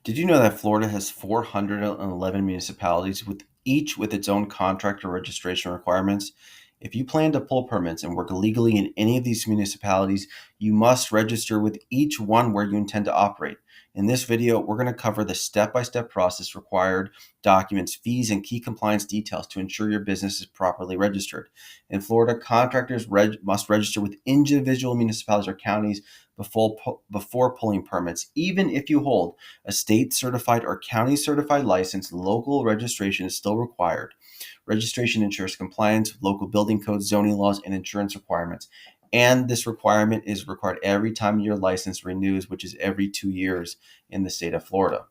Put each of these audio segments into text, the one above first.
Did you know that Florida has 411 municipalities with each with its own contractor registration requirements? If you plan to pull permits and work legally in any of these municipalities, you must register with each one where you intend to operate. In this video, we're going to cover the step-by-step process required, documents, fees, and key compliance details to ensure your business is properly registered. In Florida, contractors must register with individual municipalities or counties before pulling permits, even if you hold a state certified or county certified license. Local registration is still required. Registration ensures compliance with local building codes, zoning laws, and insurance requirements. And this requirement is required every time your license renews, which is every 2 years in the state of Florida.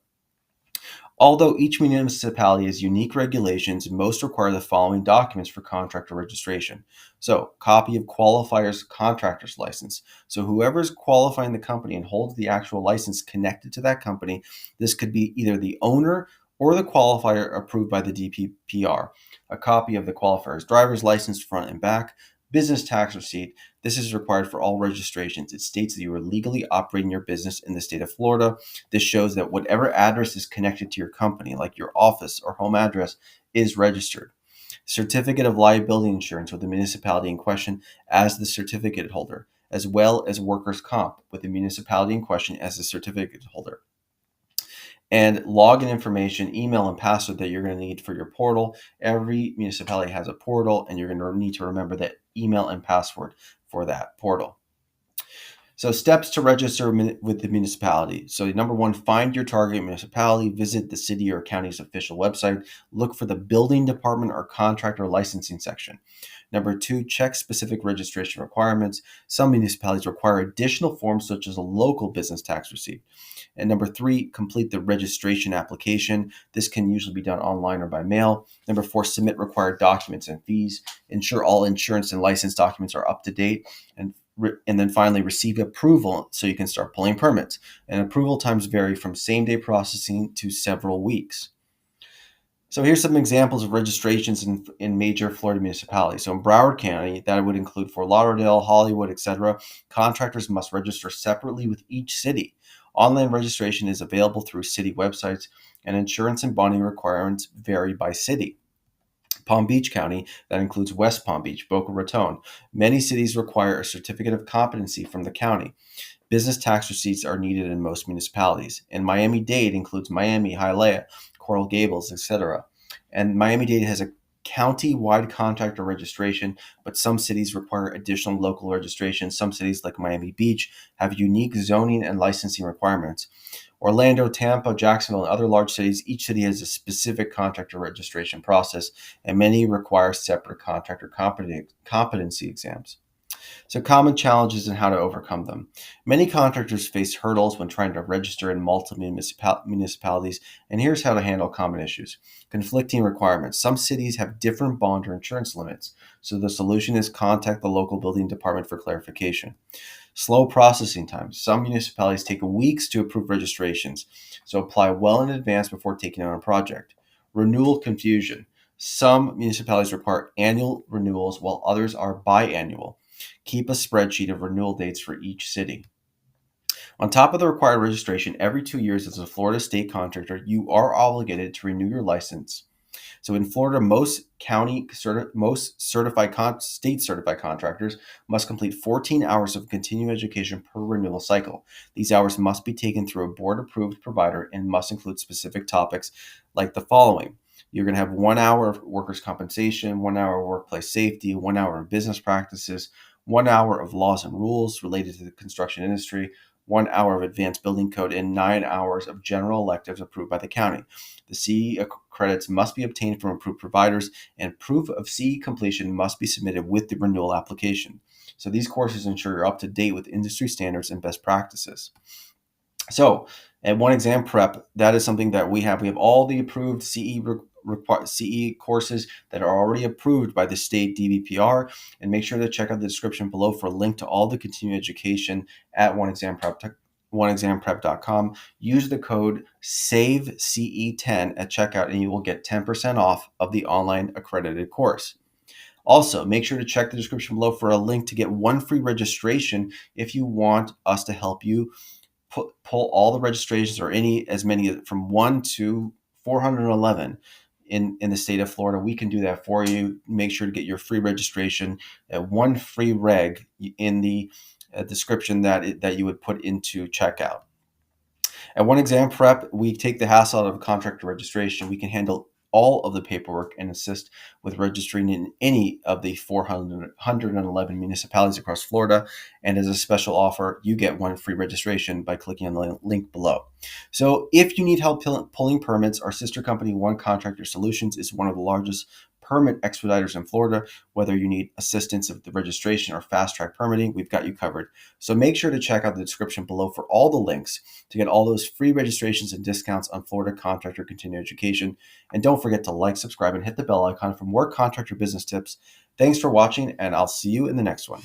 Although each municipality has unique regulations, most require the following documents for contractor registration. So, copy of qualifier's contractor's license. So, whoever is qualifying the company and holds the actual license connected to that company, this could be either the owner or the qualifier approved by the DPPR. A copy of the qualifier's driver's license front and back, business tax receipt. This is required for all registrations. It states that you are legally operating your business in the state of Florida. This shows that whatever address is connected to your company, like your office or home address, is registered. Certificate of liability insurance with the municipality in question as the certificate holder, as well as workers' comp with the municipality in question as the certificate holder. And login information, email and password that you're going to need for your portal. Every municipality has a portal, and you're going to need to remember that email and password for that portal. So steps to register with the municipality. So number one, find your target municipality, visit the city or county's official website, look for the building department or contractor licensing section. Number two, check specific registration requirements. Some municipalities require additional forms such as a local business tax receipt. And number three, complete the registration application. This can usually be done online or by mail. Number four, submit required documents and fees. Ensure all insurance and license documents are up to date. And then finally, receive approval so you can start pulling permits. And approval times vary from same-day processing to several weeks. So here's some examples of registrations in major Florida municipalities. So in Broward County, that would include Fort Lauderdale, Hollywood, etc. Contractors must register separately with each city. Online registration is available through city websites, and insurance and bonding requirements vary by city. Palm Beach County, that includes West Palm Beach, Boca Raton. Many cities require a certificate of competency from the county. Business tax receipts are needed in most municipalities. And Miami-Dade includes Miami, Hialeah, Coral Gables, etc. And Miami-Dade has a county-wide contractor registration, but some cities require additional local registration. Some cities, like Miami Beach, have unique zoning and licensing requirements. Orlando, Tampa, Jacksonville, and other large cities, each city has a specific contractor registration process, and many require separate contractor competency exams. So, common challenges and how to overcome them. Many contractors face hurdles when trying to register in multiple municipalities, and here's how to handle common issues. Conflicting requirements. Some cities have different bond or insurance limits, so the solution is contact the local building department for clarification. Slow processing times. Some municipalities take weeks to approve registrations, so apply well in advance before taking on a project. Renewal confusion. Some municipalities require annual renewals while others are biannual. Keep a spreadsheet of renewal dates for each city. On top of the required registration, every 2 years as a Florida state contractor, you are obligated to renew your license. So in Florida, most state certified contractors must complete 14 hours of continuing education per renewal cycle. These hours must be taken through a board-approved provider and must include specific topics like the following. You're going to have 1 hour of workers' compensation, 1 hour of workplace safety, 1 hour of business practices, 1 hour of laws and rules related to the construction industry, 1 hour of advanced building code, and 9 hours of general electives approved by the county. The CE credits must be obtained from approved providers, and proof of CE completion must be submitted with the renewal application. So these courses ensure you're up to date with industry standards and best practices. So at One Exam Prep, that is something that we have. We have all the approved CE courses that are already approved by the state DBPR, and make sure to check out the description below for a link to all the continuing education at oneexamprep.com. Use the code SAVECE10 at checkout, and you will get 10% off of the online accredited course. Also, make sure to check the description below for a link to get one free registration if you want us to help you pull all the registrations or as many from 1 to 411 in the state of Florida, we can do that for you. Make sure to get your free registration, one free reg in the description that you would put into checkout. At One Exam Prep, we take the hassle out of contractor registration. We can handle all of the paperwork and assist with registering in any of the 411 municipalities across Florida. And as a special offer, you get one free registration by clicking on the link below. So if you need help pulling permits, our sister company, One Contractor Solutions, is one of the largest permit expediters in Florida. Whether you need assistance with the registration or fast track permitting, we've got you covered. So make sure to check out the description below for all the links to get all those free registrations and discounts on Florida Contractor Continuing Education. And don't forget to like, subscribe, and hit the bell icon for more contractor business tips. Thanks for watching, and I'll see you in the next one.